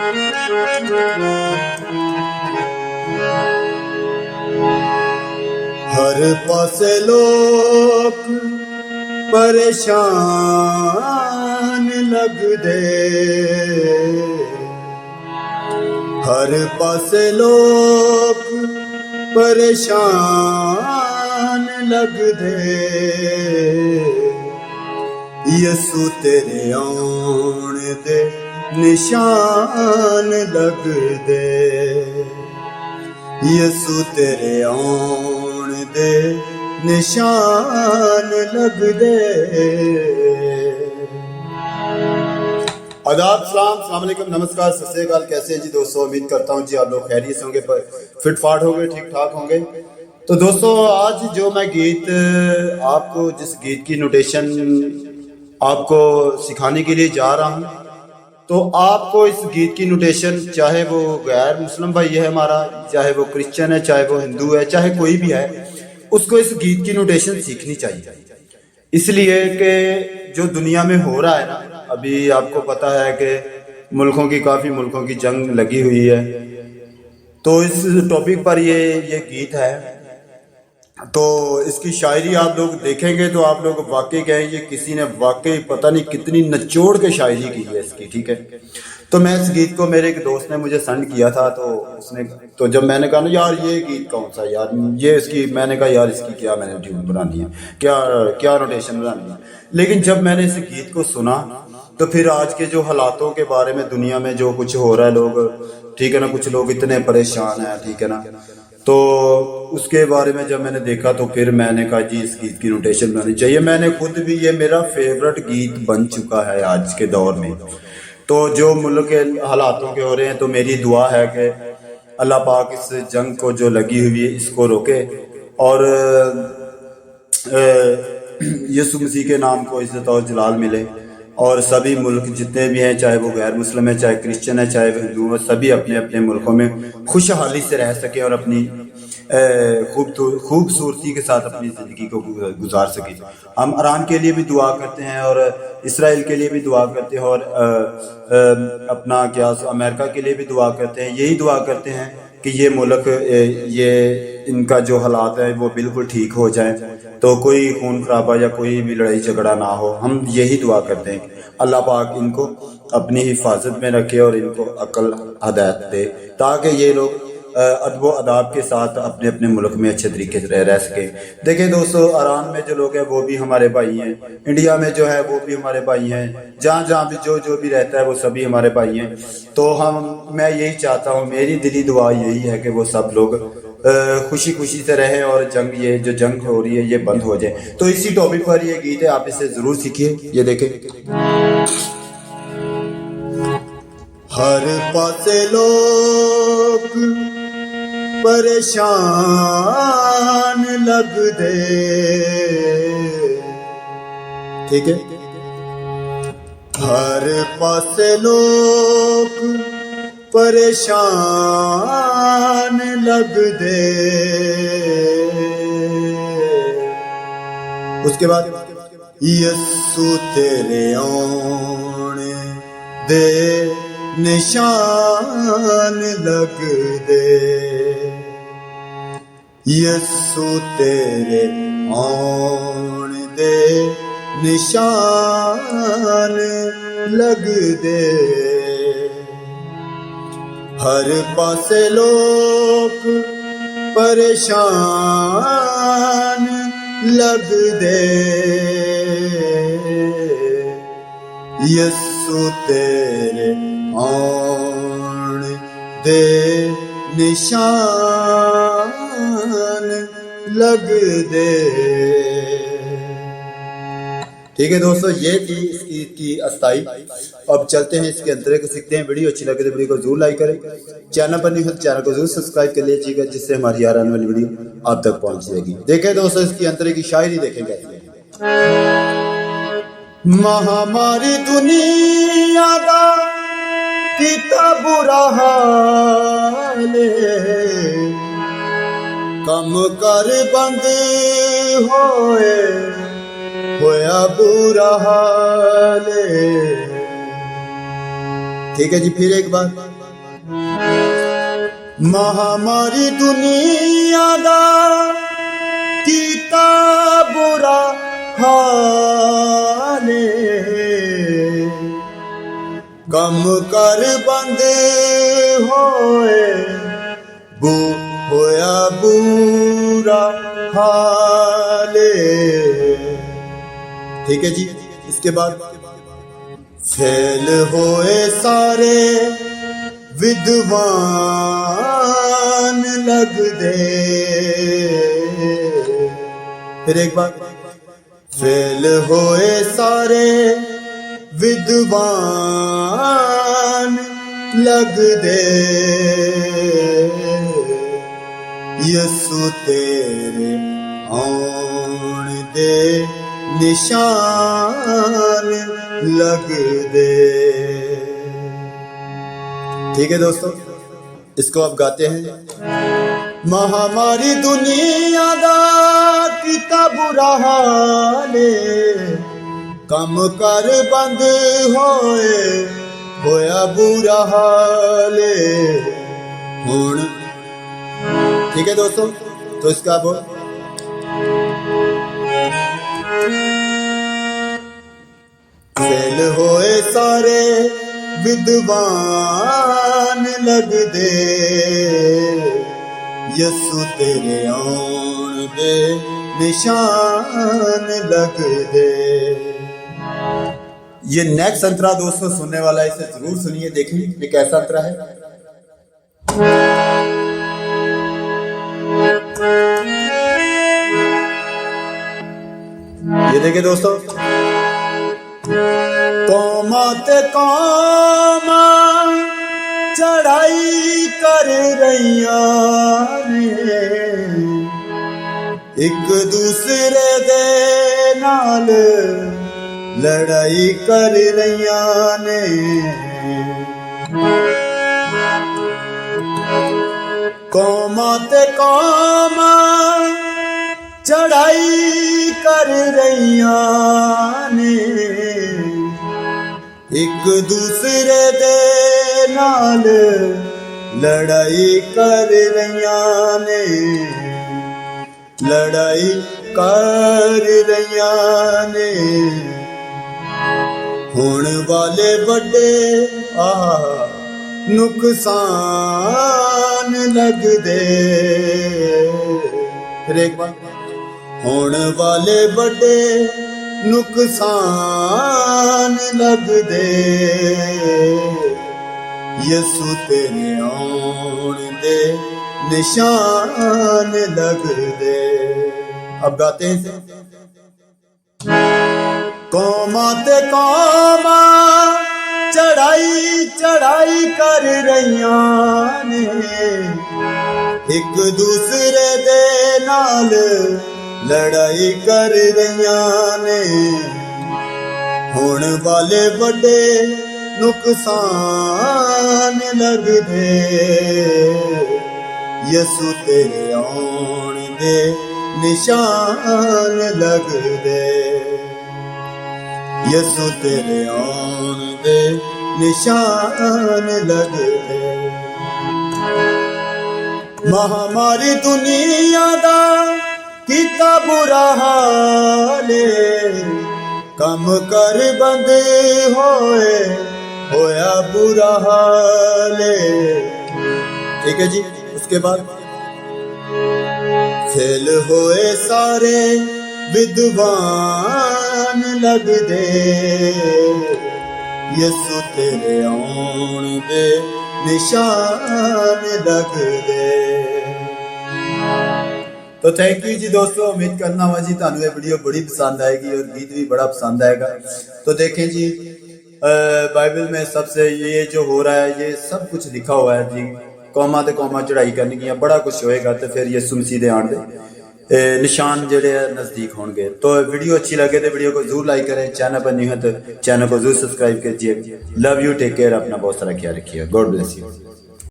हर पासे लोग परेशान लगदे, हर पासे लोग परेशान लगदे। यसू तेरे आउण दे निशान लगदे, यसू तेरे आउण दे निशान लगदे। आदाब, सलाम, अस्सलाम वालेकुम, नमस्कार, सत श्री अकाल। कैसे हैं जी दोस्तों? उम्मीद करता हूँ जी आप लोग खैरियत से होंगे, फिट फाट होंगे, ठीक ठाक होंगे। तो दोस्तों आज जो मैं गीत आपको, जिस गीत की नोटेशन आपको सिखाने के लिए जा रहा हूँ, तो आपको इस गीत की नोटेशन, चाहे वो गैर मुस्लिम भाई है हमारा, चाहे वो क्रिश्चियन है, चाहे वो हिंदू है, चाहे कोई भी है, उसको इस गीत की नोटेशन सीखनी चाहिए। इसलिए कि जो दुनिया में हो रहा है ना, अभी आपको पता है कि काफ़ी मुल्कों की जंग लगी हुई है। तो इस टॉपिक पर ये गीत है। तो इसकी शायरी आप लोग देखेंगे तो आप लोग वाकई कहेंगे किसी ने वाकई पता नहीं कितनी नचोड़ के शायरी की है इसकी, ठीक है। तो मैं इस गीत को, मेरे एक दोस्त ने मुझे सेंड किया था, तो जब मैंने कहा ना यार ये गीत कौन सा यार, ये इसकी, मैंने कहा यार इसकी क्या मैंने ट्यून बनानी है, क्या नोटेशन बनानी है। लेकिन जब मैंने इस गीत को सुना तो फिर आज के जो हालातों के बारे में, दुनिया में जो कुछ हो रहा है, लोग, ठीक है ना, कुछ लोग इतने परेशान हैं, ठीक है ना, तो उसके बारे में जब मैंने देखा तो फिर मैंने कहा जी इस गीत की नोटेशन बनानी चाहिए। मैंने खुद भी, ये मेरा फेवरेट गीत बन चुका है आज के दौर में। तो जो मुल्क के हालातों के हो रहे हैं, तो मेरी दुआ है कि अल्लाह पाक इस जंग को जो लगी हुई है इसको रोके, और यीशु मसीह के नाम को इज्जत और जलाल मिले, और सभी मुल्क जितने भी हैं, चाहे वो गैर मुस्लिम है, चाहे क्रिश्चियन है, चाहे वो हिंदू है, सभी अपने अपने मुल्कों में खुशहाली से रह सके और अपनी खूबसूरती के साथ अपनी ज़िंदगी को गुजार सके। हम ईरान के लिए भी दुआ करते हैं, और इसराइल के लिए भी दुआ करते हैं, और अपना क्या अमेरिका के लिए भी दुआ करते हैं। यही दुआ करते हैं कि ये मुल्क, ये इनका जो हालात है वो बिल्कुल ठीक हो जाए, तो कोई खून खराबा या कोई भी लड़ाई झगड़ा ना हो। हम यही दुआ करते हैं कि अल्लाह पाक इनको अपनी हिफाजत में रखे और इनको अक्ल हदायत दे, ताकि ये लोग अदब अदाब के साथ अपने अपने मुल्क में अच्छे तरीके से रह सके। देखिए दोस्तों, ईरान में जो लोग हैं वो भी हमारे भाई हैं, इंडिया में जो है वो भी हमारे भाई हैं, जहाँ जहाँ भी जो भी रहता है वो सभी हमारे भाई हैं। तो मैं यही चाहता हूँ, मेरी दिली दुआ यही है कि वो सब लोग खुशी खुशी से रहे, और ये जो जंग हो रही है ये बंद हो जाए। तो इसी टॉपिक पर ये गीत है, आप इसे जरूर सीखिए। ये देखें, हर पासे लोग परेशान लगदे, ठीक है, हर पासे लोग परेशान लगदे। उसके बाद यसू तेरे आउण दे निशान लगदे, यसू तेरे आउण दे निशान लगदे। हर पासे लोग परेशान लगदे, यसू तेरे आउण दे निशान लगदे। ठीक है दोस्तों, ये थी इसकी की अस्ताई। अब चलते हैं इसके अंतरे को सीखते हैं। वीडियो अच्छी लगे तो वीडियो को जरूर लाइक करें, चैनल पर नहीं हो तो चैनल को जरूर सब्सक्राइब कर लीजिएगा, जिससे हमारी आने वाली वीडियो आप तक पहुंच जाएगी। देखें दोस्तों, इसकी अंतरे की शायरी देखेंगे। महामारी दुनिया दा कितना बुरा हाल, कम कर बंद होया बुरा हाल। ठीक है जी, फिर एक बार। महामारी दुनिया दा कीता बुरा हाले, कम कर बंद होए बू होया बुरा हाले। ठीक है जी। इसके बाद फेल होए सारे विद्वान लग दे। फिर एक बार, फेल होए सारे विद्वान लग दे, यसु तेरे आउण दे निशान लग दे। ठीक है दोस्तों, इसको आप गाते हैं। महामारी दुनिया दा कीता बुरा हाले, कम कर बंद होया बुरा हाले हुण। ठीक है दोस्तों, तो इसका बोल फेल होए सारे विद्वान लग दे, यसु तेरे आउण दे निशान लग दे। ये नेक्स्ट अंतरा दोस्तों सुनने वाला है, इसे जरूर सुनिए, देखिए ये कैसा अंतरा है। ये देखिए दोस्तों, कौमा ते कौमा चढ़ाई कर रहिया ने, एक दूसरे दे नाल लड़ाई कर रहिया ने। कौमा ते कौमा चढ़ाई कर रहिया ने, एक दूसरे दे नाल लड़ाई कर रहिया ने, लड़ाई कर रहिया ने। होण वाले बड़े नुकसान लग दे। फिर एक बार, होण वाले बड़े नुकसान लग दे, यसु तेरे आउण दे निशान लग दे। अब गाते हैं इसे। कौमा ते कौमा चढ़ाई चढ़ाई कर रहिया ने, एक दूसरे दे नाल लड़ाई कर रहिया ने। होण वाले बड़े नुकसान लग दे, यसु तेरे आउण दे निशान लग दे, यसु तेरे आउण दे निशान लग दे। महामारी दुनिया दा कीता बुरा हाले, कम कर बंद होया बुरा हाले। ठीक है जी। उसके बाद, फेल होए सारे विद्वान लग दे, यसु तेरे आउण दे निशान लग दे। तो थैंक यू जी दोस्तों, उम्मीद करना हुआ जी ਤੁਹਾਨੂੰ ਇਹ वीडियो बड़ी पसंद आएगी और गीत भी बड़ा पसंद आएगा। तो देखें जी, बाइबल में सबसे ये जो हो रहा है ये सब कुछ लिखा हुआ है जी। कौमा ते कौमा चढ़ाई करनी की बड़ा कुछ होएगा, तो फिर यसु मसीह दे आण दे निशान जेड़े नजदीक होंगे। तो वीडियो अच्छी लगे तो वीडियो को जरूर लाइक करें, चैनल पर नहीं है तो चैनल को जरूर सब्सक्राइब कीजिए। लव यू, टेक केयर, अपना बहुत सारा ख्याल रखिए। God bless you.